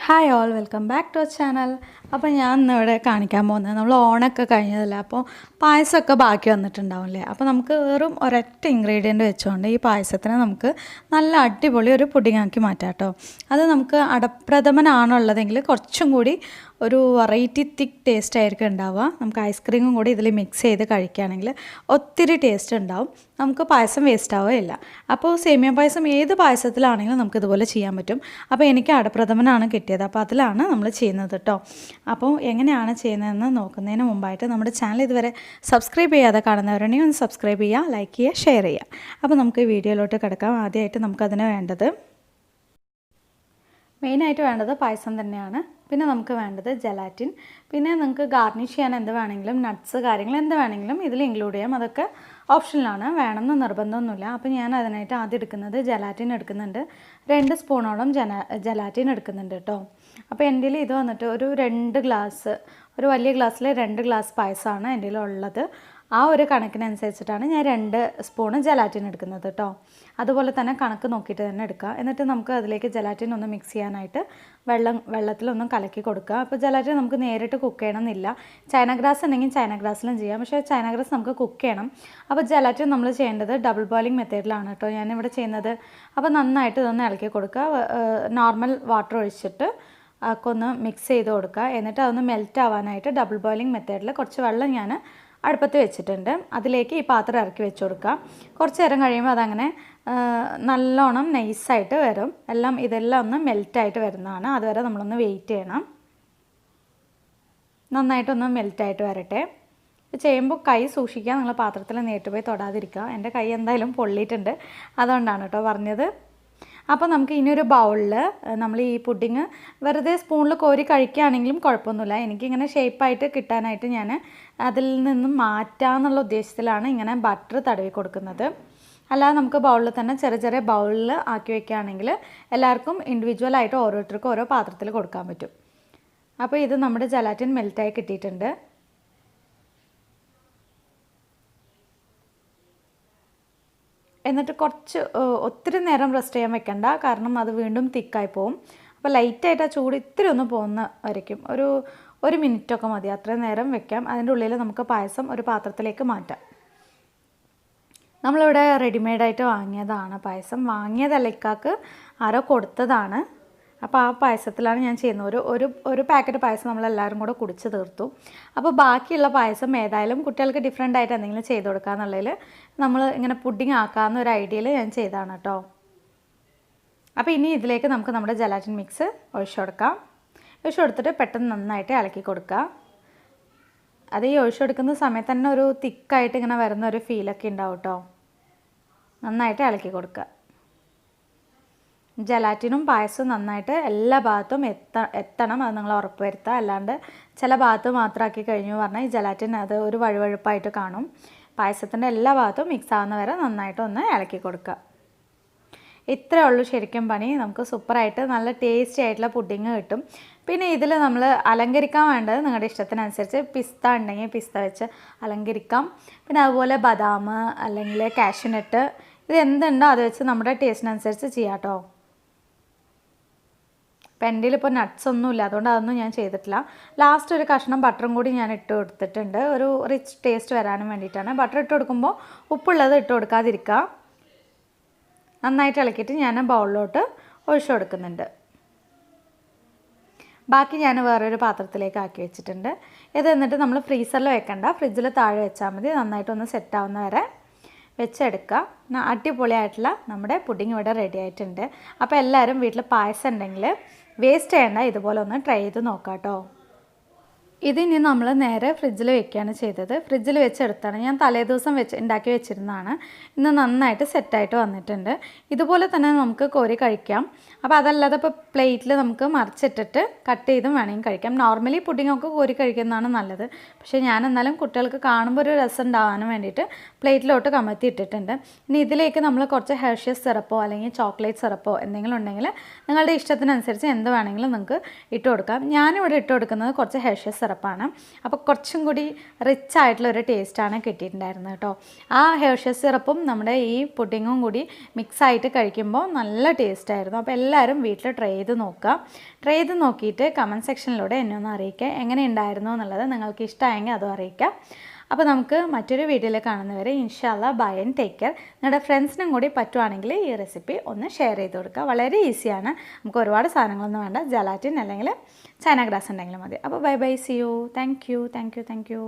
Hi all welcome back to our channel. അപ്പോൾ ഞാൻ ഇന്നിവിടെ കാണിക്കാൻ പോകുന്നത് നമ്മൾ ഓണമൊക്കെ കഴിഞ്ഞതല്ലേ, അപ്പോൾ പായസമൊക്കെ ബാക്കി വന്നിട്ടുണ്ടാവില്ലേ. അപ്പോൾ നമുക്ക് വെറും ഒരൊറ്റ ഇൻഗ്രീഡിയൻറ്റ് വെച്ചുകൊണ്ട് ഈ പായസത്തിനെ നമുക്ക് നല്ല അടിപൊളി ഒരു പുഡിംഗ് ആക്കി മാറ്റാം കേട്ടോ. അത് നമുക്ക് അടപ്രഥമനാണുള്ളതെങ്കിൽ കുറച്ചും കൂടി ഒരു വെറൈറ്റി തിക്ക് ടേസ്റ്റ് ആയിരിക്കും ഉണ്ടാവുക. നമുക്ക് ഐസ്ക്രീമും കൂടി ഇതിൽ മിക്സ് ചെയ്ത് കഴിക്കുകയാണെങ്കിൽ ഒത്തിരി ടേസ്റ്റ് ഉണ്ടാവും. നമുക്ക് പായസം വേസ്റ്റ് ആവുകയില്ല. അപ്പോൾ സേമിയ പായസം ഏത് പായസത്തിലാണെങ്കിലും നമുക്ക് ഇതുപോലെ ചെയ്യാൻ പറ്റും. അപ്പോൾ എനിക്ക് അടപ്രഥമനാണ് കിട്ടിയത്, അപ്പോൾ അതിലാണ് നമ്മൾ ചെയ്യുന്നത് കേട്ടോ. അപ്പോൾ എങ്ങനെയാണ് ചെയ്യുന്നതെന്ന് നോക്കുന്നതിന് മുമ്പായിട്ട് നമ്മുടെ ചാനൽ ഇതുവരെ സബ്സ്ക്രൈബ് ചെയ്യാതെ കാണുന്നവരുണ്ടെങ്കിൽ ഒന്ന് സബ്സ്ക്രൈബ് ചെയ്യുക, ലൈക്ക് ചെയ്യുക, ഷെയർ ചെയ്യുക. അപ്പോൾ നമുക്ക് വീഡിയോയിലോട്ട് കിടക്കാം. ആദ്യമായിട്ട് നമുക്കതിന് വേണ്ടത് മെയിനായിട്ട് വേണ്ടത് പായസം തന്നെയാണ്. പിന്നെ നമുക്ക് വേണ്ടത് ജലാറ്റിൻ. പിന്നെ നിങ്ങൾക്ക് ഗാർണിഷ് ചെയ്യാൻ എന്ത് വേണമെങ്കിലും നട്ട്സ് കാര്യങ്ങൾ എന്ത് വേണമെങ്കിലും ഇതിൽ ഇൻക്ലൂഡ് ചെയ്യാം. അതൊക്കെ ഓപ്ഷനിലാണ്, വേണമെന്ന് നിർബന്ധമൊന്നുമില്ല. അപ്പോൾ ഞാൻ അതിനായിട്ട് ആദ്യം എടുക്കുന്നത് ജലാറ്റിൻ എടുക്കുന്നുണ്ട്. 2 സ്പൂണോളം ജലാറ്റിൻ എടുക്കുന്നുണ്ട് കേട്ടോ. അപ്പോൾ എൻ്റെ ഇത് വന്നിട്ട് ഒരു 2 ഗ്ലാസ്, ഒരു വലിയ ഗ്ലാസ്സിൽ 2 ഗ്ലാസ് പായസമാണ് എൻ്റെ ഉള്ളത്. ആ ഒരു കണക്കിനനുസരിച്ചിട്ടാണ് ഞാൻ 2 സ്പൂണ് ജലാറ്റിൻ എടുക്കുന്നത് കേട്ടോ. അതുപോലെ തന്നെ കണക്ക് നോക്കിയിട്ട് തന്നെ എടുക്കുക. എന്നിട്ട് നമുക്ക് അതിലേക്ക് ജലാറ്റിൻ ഒന്ന് മിക്സ് ചെയ്യാനായിട്ട് വെള്ളത്തിലൊന്നും കലക്കി കൊടുക്കുക. അപ്പോൾ ജലാറ്റിൻ നമുക്ക് നേരിട്ട് കുക്ക് ചെയ്യണമെന്നില്ല. ചൈന ഗ്രാസ് ഉണ്ടെങ്കിൽ ചൈന ഗ്രാസിലും ചെയ്യാം, പക്ഷേ ചൈന ഗ്രാസ് നമുക്ക് കുക്ക് ചെയ്യണം. അപ്പോൾ ജലാറ്റിൻ നമ്മൾ ചെയ്യേണ്ടത് ഡബിൾ ബോയിലിംഗ് മെത്തേഡിലാണ് കേട്ടോ ഞാനിവിടെ ചെയ്യുന്നത്. അപ്പോൾ നന്നായിട്ട് ഇതൊന്ന് ഇളക്കി കൊടുക്കുക. നോർമൽ വാട്ടർ ഒഴിച്ചിട്ട് ഒക്കെ ഒന്ന് മിക്സ് ചെയ്ത് കൊടുക്കുക. എന്നിട്ട് അതൊന്ന് മെൽറ്റ് ആവാനായിട്ട് ഡബിൾ ബോയിലിംഗ് മെത്തേഡിൽ കുറച്ച് വെള്ളം ഞാൻ അടുപ്പത്ത് വെച്ചിട്ടുണ്ട്. അതിലേക്ക് ഈ പാത്രം ഇറക്കി വെച്ച് കൊടുക്കുക. കുറച്ച് നേരം കഴിയുമ്പോൾ അതങ്ങനെ നല്ലോണം നൈസായിട്ട് വരും. ഇതെല്ലാം ഒന്ന് മെൽറ്റായിട്ട് വരുന്നതാണ്. അതുവരെ നമ്മളൊന്ന് വെയിറ്റ് ചെയ്യണം. നന്നായിട്ടൊന്ന് മെൽറ്റായിട്ട് വരട്ടെ. ചെയ്യുമ്പോൾ കൈ സൂക്ഷിക്കുക, നിങ്ങൾ പാത്രത്തിൽ നേരിട്ട് പോയി തൊടാതിരിക്കുക. എൻ്റെ കൈ എന്തായാലും പൊള്ളിയിട്ടുണ്ട്, അതുകൊണ്ടാണ് കേട്ടോ പറഞ്ഞത്. അപ്പോൾ നമുക്ക് ഇനിയൊരു ബൗളിൽ നമ്മൾ ഈ പുഡിങ് വെറുതെ സ്പൂണിൽ കോരി കഴിക്കുകയാണെങ്കിലും കുഴപ്പമൊന്നുമില്ല. എനിക്കിങ്ങനെ ഷേപ്പായിട്ട് കിട്ടാനായിട്ട് ഞാൻ അതിൽ നിന്നും മാറ്റാമെന്നുള്ള ഉദ്ദേശത്തിലാണ് ഇങ്ങനെ ബട്ടർ തടവി കൊടുക്കുന്നത്. അല്ലാതെ നമുക്ക് ബൗളിൽ തന്നെ ചെറിയ ചെറിയ ബൗളിൽ ആക്കി വയ്ക്കുകയാണെങ്കിൽ എല്ലാവർക്കും ഇൻഡിവിജ്വലായിട്ട് ഓരോരുത്തർക്കും ഓരോ പാത്രത്തിൽ കൊടുക്കാൻ പറ്റും. അപ്പോൾ ഇത് നമ്മുടെ ജലാറ്റിൻ മെൽറ്റായി കിട്ടിയിട്ടുണ്ട്. എന്നിട്ട് ഒത്തിരി നേരം റെസ്റ്റ് ചെയ്യാൻ വെക്കണ്ട, കാരണം അത് വീണ്ടും തിക്കായി പോവും. അപ്പോൾ ലൈറ്റായിട്ട് ആ ചൂട് ഇത്തിരി ഒന്ന് പോകുന്ന വരയ്ക്കും, ഒരു മിനിറ്റൊക്കെ മതി, അത്രയും നേരം വെക്കാം. അതിൻ്റെ ഉള്ളിൽ നമുക്ക് പായസം ഒരു പാത്രത്തിലേക്ക് മാറ്റാം. നമ്മളിവിടെ റെഡിമെയ്ഡായിട്ട് വാങ്ങിയതാണ് പായസം. വാങ്ങിയതല്ല, ഇക്കാക്ക് ആരോ കൊടുത്തതാണ്. അപ്പോൾ ആ പായസത്തിലാണ് ഞാൻ ചെയ്യുന്നത്. ഒരു പാക്കറ്റ് പായസം നമ്മളെല്ലാവരും കൂടെ കുടിച്ച് തീർത്തു. അപ്പോൾ ബാക്കിയുള്ള പായസം ഏതായാലും കുട്ടികൾക്ക് ഡിഫറെൻ്റ് ആയിട്ട് എന്തെങ്കിലും ചെയ്ത് കൊടുക്കുക എന്നുള്ളതിൽ നമ്മൾ ഇങ്ങനെ പുഡിങ് ആക്കാമെന്ന ഒരു ഐഡിയയിൽ ഞാൻ ചെയ്തതാണ് കേട്ടോ. അപ്പോൾ ഇനി ഇതിലേക്ക് നമുക്ക് നമ്മുടെ ജലാറ്റിൻ മിക്സ് ഒഴിച്ചു കൊടുക്കാം. ഒഴിച്ചു കൊടുത്തിട്ട് പെട്ടെന്ന് നന്നായിട്ട് ഇളക്കി കൊടുക്കുക. അത് ഈ ഒഴിച്ചു കൊടുക്കുന്ന സമയത്ത് തന്നെ ഒരു തിക്കായിട്ട് ഇങ്ങനെ വരുന്ന ഒരു ഫീലൊക്കെ ഉണ്ടാവും കേട്ടോ. നന്നായിട്ട് ഇളക്കി കൊടുക്കുക. ജലാറ്റിനും പായസവും നന്നായിട്ട് എല്ലാ ഭാഗത്തും എത്തണം, അത് നിങ്ങൾ ഉറപ്പ് വരുത്തുക. അല്ലാണ്ട് ചില ഭാഗത്ത് മാത്രമാക്കി കഴിഞ്ഞു പറഞ്ഞാൽ ഈ ജലാറ്റിൻ അത് ഒരു വഴുവഴുപ്പായിട്ട് കാണും. പായസത്തിൻ്റെ എല്ലാ ഭാഗത്തും മിക്സ് ആവുന്ന വരെ നന്നായിട്ട് ഒന്ന് ഇളക്കി കൊടുക്കുക. ഇത്രയേ ഉള്ളൂ ശരിക്കും പണി. നമുക്ക് സൂപ്പറായിട്ട് നല്ല ടേസ്റ്റി ആയിട്ടുള്ള പുഡിങ് കിട്ടും. പിന്നെ ഇതിൽ നമ്മൾ അലങ്കരിക്കാൻ വേണ്ടത് നിങ്ങളുടെ ഇഷ്ടത്തിനനുസരിച്ച് പിസ്ത ഉണ്ടെങ്കിൽ പിസ്ത വെച്ച് അലങ്കരിക്കാം. പിന്നെ അതുപോലെ ബദാം അല്ലെങ്കിൽ കാഷ്യൂനട്ട്, ഇത് എന്തുണ്ടോ അത് വെച്ച് നമ്മുടെ ടേസ്റ്റിനനുസരിച്ച് ചെയ്യാം കേട്ടോ. അപ്പോൾ എൻ്റെ ഇപ്പോൾ നട്ട്സ് ഒന്നുമില്ല, അതുകൊണ്ട് അതൊന്നും ഞാൻ ചെയ്തിട്ടില്ല. ലാസ്റ്റ് ഒരു കഷ്ണം ബട്ടറും കൂടി ഞാൻ ഇട്ട് കൊടുത്തിട്ടുണ്ട്, ഒരു റിച്ച് ടേസ്റ്റ് വരാനും വേണ്ടിയിട്ടാണ്. ബട്ടർ ഇട്ട് കൊടുക്കുമ്പോൾ ഉപ്പുള്ളത് ഇട്ട് കൊടുക്കാതിരിക്കുക. നന്നായിട്ട് ഇളക്കിയിട്ട് ഞാൻ ബൗളിലോട്ട് ഒഴിച്ചു കൊടുക്കുന്നുണ്ട്. ബാക്കി ഞാൻ വേറൊരു പാത്രത്തിലേക്ക് ആക്കി വെച്ചിട്ടുണ്ട്. ഇത് എന്നിട്ട് നമ്മൾ ഫ്രീസറിൽ വെക്കണ്ട, ഫ്രിഡ്ജിൽ താഴെ വെച്ചാൽ മതി. നന്നായിട്ടൊന്ന് സെറ്റാവുന്ന വരെ വെച്ചെടുക്കുക. അടിപൊളിയായിട്ടുള്ള നമ്മുടെ പുഡിങ് ഇവിടെ റെഡി ആയിട്ടുണ്ട്. അപ്പോൾ എല്ലാവരും വീട്ടിൽ പായസം ഉണ്ടെങ്കിൽ വേസ്റ്റ് ചെയ്യേണ്ട, ഇതുപോലെ ഒന്ന് ട്രൈ ചെയ്ത് നോക്കാം കേട്ടോ. ഇതിനി നമ്മൾ നേരെ ഫ്രിഡ്ജിൽ വെക്കുകയാണ് ചെയ്തത്. ഫ്രിഡ്ജിൽ വെച്ചെടുത്താണ്, ഞാൻ തലേദിവസം ഉണ്ടാക്കി വെച്ചിരുന്നതാണ്. ഇന്ന് നന്നായിട്ട് സെറ്റായിട്ട് വന്നിട്ടുണ്ട്. ഇതുപോലെ തന്നെ നമുക്ക് കോരി കഴിക്കാം. അപ്പോൾ അതല്ലാതെ ഇപ്പോൾ പ്ലേറ്റിൽ നമുക്ക് മറിച്ചിട്ടിട്ട് കട്ട് ചെയ്തും വേണമെങ്കിൽ കഴിക്കാം. നോർമലി പുഡിങ്ങൊക്കെ കോരി കഴിക്കുന്നതാണ് നല്ലത്. പക്ഷേ ഞാൻ എന്നാലും കുട്ടികൾക്ക് കാണുമ്പോൾ ഒരു രസം ഉണ്ടാകാനും വേണ്ടിയിട്ട് പ്ലേറ്റിലോട്ട് കമഴ്ത്തി ഇട്ടിട്ടുണ്ട്. ഇനി ഇതിലേക്ക് നമ്മൾ കുറച്ച് ഹെർഷ്യസ് സിറപ്പോ അല്ലെങ്കിൽ ചോക്ലേറ്റ് സിറപ്പോ എന്തെങ്കിലും ഉണ്ടെങ്കിൽ നിങ്ങളുടെ ഇഷ്ടത്തിനനുസരിച്ച് എന്ത് വേണമെങ്കിലും നിങ്ങൾക്ക് ഇട്ട് കൊടുക്കാം. ഞാനിവിടെ ഇട്ട് കൊടുക്കുന്നത് കുറച്ച് ഹെർഷ്യസ് സിറപ്പാണ്. അപ്പോൾ കുറച്ചും കൂടി റിച്ച് ആയിട്ടുള്ളൊരു ടേസ്റ്റാണ് കിട്ടിയിട്ടുണ്ടായിരുന്നത് കേട്ടോ. ആ ഹെർഷസ് സിറപ്പും നമ്മുടെ ഈ പുഡിങ്ങും കൂടി മിക്സായിട്ട് കഴിക്കുമ്പോൾ നല്ല ടേസ്റ്റായിരുന്നു. അപ്പോൾ എല്ലാവരും വീട്ടിൽ ട്രൈ ചെയ്ത് നോക്കുക. ട്രൈ ചെയ്ത് നോക്കിയിട്ട് കമൻറ്റ് സെക്ഷനിലൂടെ എന്നെ ഒന്ന് അറിയിക്കുക എങ്ങനെ ഉണ്ടായിരുന്നു എന്നുള്ളത്. നിങ്ങൾക്ക് ഇഷ്ടമായെങ്കിൽ അതും അറിയിക്കുക. അപ്പോൾ നമുക്ക് മറ്റൊരു വീഡിയോയിൽ കാണുന്നവരെ ഇൻഷാ അല്ലാ ബൈ ആൻഡ് ടേക്ക് കെയർ. നിങ്ങളുടെ ഫ്രണ്ട്സിനും കൂടി പറ്റുവാണെങ്കിൽ ഈ റെസിപ്പി ഒന്ന് ഷെയർ ചെയ്ത് കൊടുക്കുക. വളരെ ഈസിയാണ്. നമുക്ക് ഒരുപാട് സാധനങ്ങളൊന്നും വേണ്ട. ജലാറ്റിൻ അല്ലെങ്കിൽ ചൈന ഗ്രാസ് ഉണ്ടെങ്കിലും മതി. അപ്പോൾ bye bye, see you. Thank U.